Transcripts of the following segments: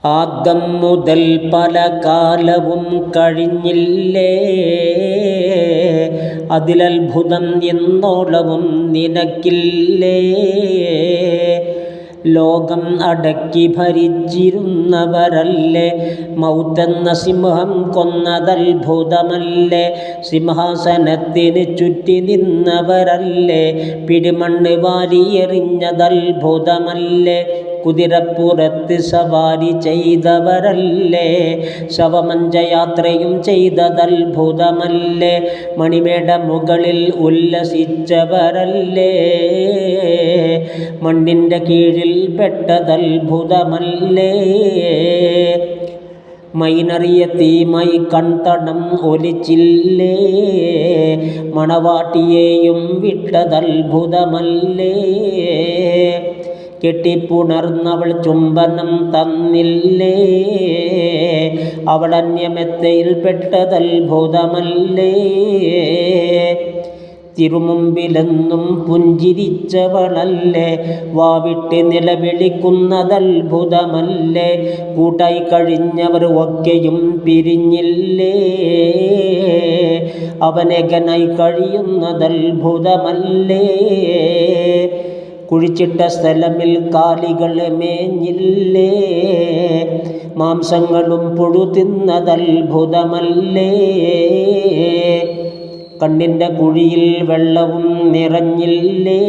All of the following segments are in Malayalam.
ആദം മുതൽ പല കാലവും കഴിഞ്ഞില്ലേ, അതിലത്ഭുതം എന്നോളവും നിനക്കില്ലേ. ലോകം അടക്കി ഭരിച്ചിരുന്നവരല്ലേ, മൗത്തെന്ന സിംഹം കൊന്നതത്ഭുതമല്ലേ. സിംഹാസനത്തിന് ചുറ്റി നിന്നവരല്ലേ, പിടിമണ്ണ് വാരിയെറിഞ്ഞതത്ഭുതമല്ലേ. കുതിരപ്പുറത്ത് സവാരി ചെയ്തവരല്ലേ, ശവമഞ്ചയാത്രയും ചെയ്തതത്ഭുതമല്ലേ. മണിമേട മുകളിൽ ഉല്ലസിച്ചവരല്ലേ, മണ്ണിൻ്റെ കീഴിൽ പെട്ടതത്ഭുതമല്ലേ. മൈനറിയ തീമായി കൺതടം ഒലിച്ചില്ലേ, മണവാട്ടിയെയും വിട്ടതത്ഭുതമല്ലേ. കെട്ടിപ്പുണർന്നവൾ ചുംബനം തന്നില്ലേ, അവളന്യമെത്തയിൽ പെട്ടതത്ഭുതമല്ലേ. തിരുമുമ്പിലെന്നും പുഞ്ചിരിച്ചവളല്ലേ, വാവിട്ട് നിലവിളിക്കുന്നതത്ഭുതമല്ലേ. കൂട്ടായി കഴിഞ്ഞവർ ഒക്കെയും പിരിഞ്ഞില്ലേ, അവനേകനായി കഴിയുന്നതത്ഭുതമല്ലേ. കുഴിച്ചിട്ട സ്ഥലമിൽ കാലികൾ മേഞ്ഞില്ലേ, മാംസങ്ങളും പുഴു തിന്നതത്ഭുതമല്ലേ. കണ്ണിൻ്റെ കുഴിയിൽ വെള്ളവും നിറഞ്ഞില്ലേ,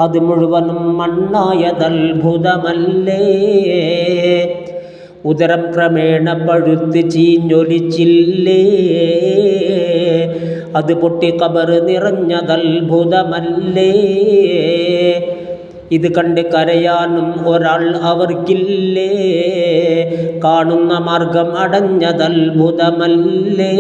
അത് മുഴുവനും മണ്ണായതത്ഭുതമല്ലേ. ഉദരം ക്രമേണ പഴുത്ത് ചീഞ്ഞൊലിച്ചില്ലേ, അത് പൊട്ടി കബറ് നിറഞ്ഞതത്ഭുതമല്ലേ. ഇത് കണ്ട് കരയാനും ഒരാൾ അവർക്കില്ലേ, കാണുന്ന മാർഗം അടഞ്ഞതത്ഭുതമല്ലേ.